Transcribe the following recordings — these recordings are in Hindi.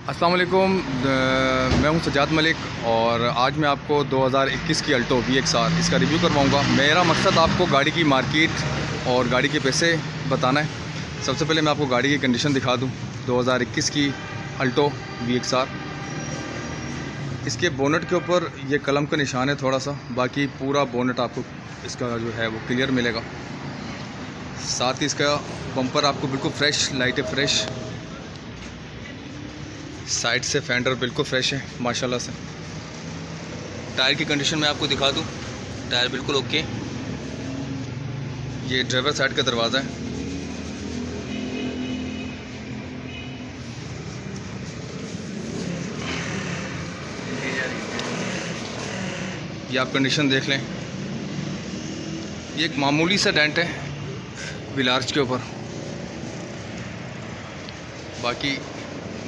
अस्सलाम वालेकुम। मैं हूं सज्जाद मलिक और आज मैं आपको 2021 की अल्टो VXR इसका रिव्यू करवाऊंगा। मेरा मकसद आपको गाड़ी की मार्केट और गाड़ी के पैसे बताना है। सबसे पहले मैं आपको गाड़ी की कंडीशन दिखा दूं। 2021 की अल्टो VXR, इसके बोनट के ऊपर ये कलम का निशान है थोड़ा सा, बाकी पूरा बोनट आपको इसका जो है वो क्लियर मिलेगा। साथ ही इसका बम्पर आपको बिल्कुल फ्रेश, लाइटें फ्रेश, साइड से फेंडर बिल्कुल फ्रेश है माशाल्लाह से। टायर की कंडीशन मैं आपको दिखा दूं। टायर बिल्कुल ओके। ये ड्राइवर साइड का दरवाज़ा है। ये आप कंडीशन देख लें। ये एक मामूली सा डेंट है व्हील आर्च के ऊपर। बाकी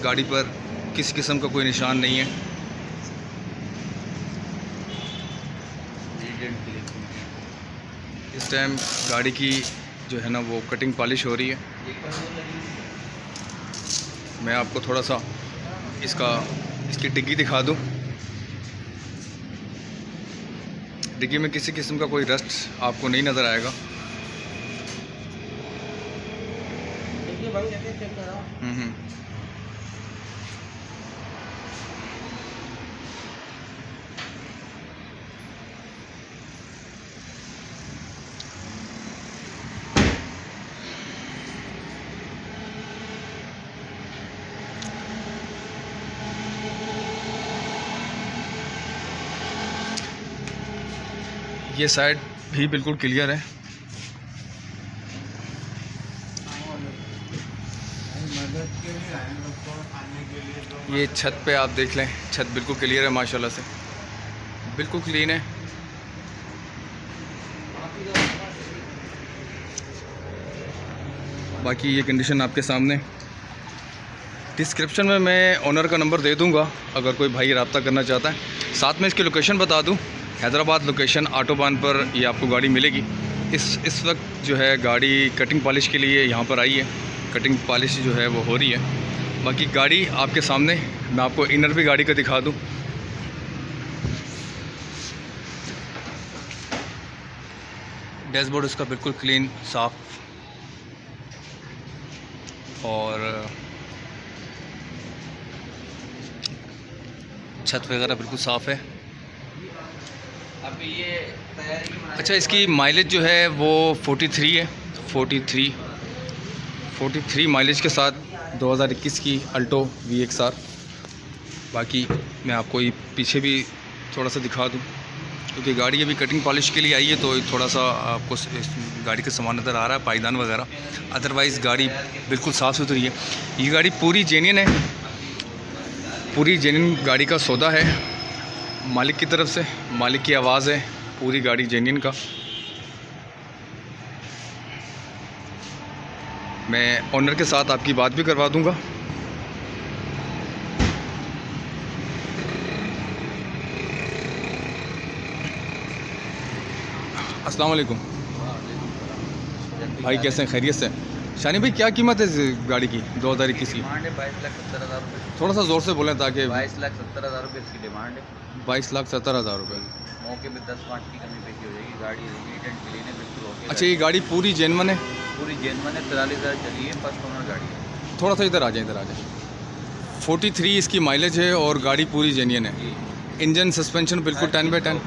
गाड़ी पर किसी किस्म का कोई निशान नहीं है। इस टाइम गाड़ी की जो है ना वो कटिंग पॉलिश हो रही है। मैं आपको थोड़ा सा इसकी डिग्गी दिखा दूं। डिग्गी में किसी किस्म का कोई रस्ट आपको नहीं नज़र आएगा। ये साइड भी बिल्कुल क्लियर है। ये छत पे आप देख लें, छत बिल्कुल क्लियर है माशाल्लाह से, बिल्कुल क्लीन है। बाकी ये कंडीशन आपके सामने। डिस्क्रिप्शन में मैं ओनर का नंबर दे दूंगा अगर कोई भाई रब्ता करना चाहता है। साथ में इसकी लोकेशन बता दूं। हैदराबाद लोकेशन, ऑटोबान पर ये आपको गाड़ी मिलेगी। इस वक्त जो है गाड़ी कटिंग पॉलिश के लिए यहाँ पर आई है। कटिंग पॉलिश जो है वो हो रही है। बाकी गाड़ी आपके सामने। मैं आपको इनर भी गाड़ी का दिखा दूँ। डैशबोर्ड इसका बिल्कुल क्लीन, साफ़ और छत वगैरह बिल्कुल साफ़ है। अभी ये अच्छा, इसकी माइलेज जो है वो 43 है। 43 माइलेज के साथ 2021 की अल्टो VXR। बाकी मैं आपको ये पीछे भी थोड़ा सा दिखा दूं, क्योंकि गाड़ी अभी कटिंग पॉलिश के लिए आई है तो थोड़ा सा आपको गाड़ी का सामान नज़र आ रहा है, पायदान वगैरह। अदरवाइज़ गाड़ी बिल्कुल साफ़ सुथरी है। ये गाड़ी पूरी जेन्युइन है, पूरी जेन्युइन गाड़ी का सौदा है मालिक की तरफ से। मालिक की आवाज़ है, पूरी गाड़ी जेन्युइन का। मैं ओनर के साथ आपकी बात भी करवा दूंगा। अस्सलाम वालेकुम भाई, कैसे हैं? खैरियत से? शानी भाई, क्या कीमत है इस गाड़ी की 2021 की? डिमांड है 22,70,000 रुपये। थोड़ा सा ज़ोर से बोलें ताकि। 22,70,000 रुपये इसकी डिमांड है। 22,70,000 रुपये। मौके पे 10-5 की कमी पेशी हो जाएगी। गाड़ी नीट एंड क्लीन है, बिल्कुल ओके। अच्छा, ये गाड़ी पूरी जेन्युइन है? पूरी जेन्युइन है। 43,000 चली है, फर्स्ट ओनर गाड़ी है। थोड़ा सा इधर आ जाए, इधर आ जाए। 43 इसकी माइलेज है और गाड़ी पूरी जेन्युइन है। इंजन सस्पेंशन बिल्कुल 10/10,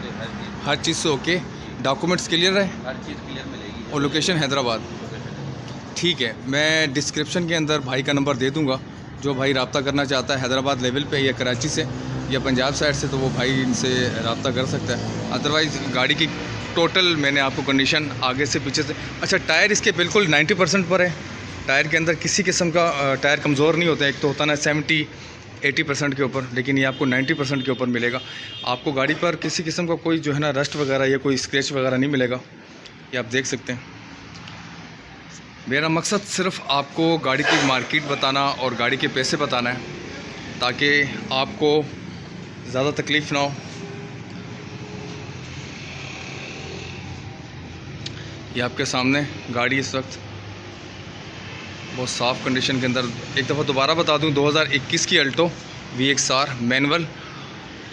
हर चीज़ से ओके। डॉक्यूमेंट्स क्लियर है, हर चीज़ क्लियर मिलेगी। और लोकेशन हैदराबाद। ठीक है, मैं डिस्क्रिप्शन के अंदर भाई का नंबर दे दूंगा। जो भाई रब्ता करना चाहता है हैदराबाद लेवल पे या कराची से या पंजाब साइड से, तो वो भाई इनसे रब्ता कर सकता है। अदरवाइज़ गाड़ी की टोटल मैंने आपको कंडीशन आगे से पीछे से। अच्छा, टायर इसके बिल्कुल 90% पर है। टायर के अंदर किसी किस्म का टायर कमज़ोर नहीं होता है। एक तो होता ना 70-80% के ऊपर, लेकिन ये आपको 90% के ऊपर मिलेगा। आपको गाड़ी पर किसी किस्म का कोई जो है ना रस्ट वगैरह या कोई स्क्रैच वगैरह नहीं मिलेगा। ये आप देख सकते हैं। मेरा मकसद सिर्फ़ आपको गाड़ी की मार्केट बताना और गाड़ी के पैसे बताना है, ताकि आपको ज़्यादा तकलीफ़ ना हो। ये आपके सामने गाड़ी इस वक्त बहुत साफ़ कंडीशन के अंदर। एक दफ़ा दोबारा बता दूं, 2021 की अल्टो VXR मैनुअल,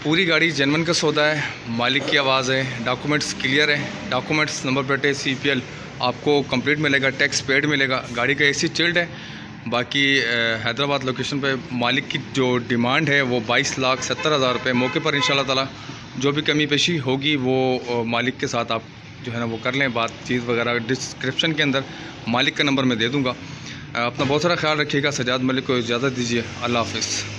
पूरी गाड़ी जेनवन का सौदा है, मालिक की आवाज़ है, डॉक्यूमेंट्स क्लियर है, डॉक्यूमेंट्स नंबर प्लेटें CPL आपको कंप्लीट मिलेगा, टैक्स पेड मिलेगा, गाड़ी का AC चिल्ड है। बाकी हैदराबाद लोकेशन पे मालिक की जो डिमांड है वो 22,70,000 रुपये। मौके पर इंशाल्लाह ताला जो भी कमी पेशी होगी वो मालिक के साथ आप जो है ना वो कर लें बातचीत वगैरह। डिस्क्रिप्शन के अंदर मालिक का नंबर मैं दे दूँगा। अपना बहुत सारा ख्याल रखिएगा। सजाद मलिक को इजाज़त दीजिए। अल्लाह हाफ़िज़।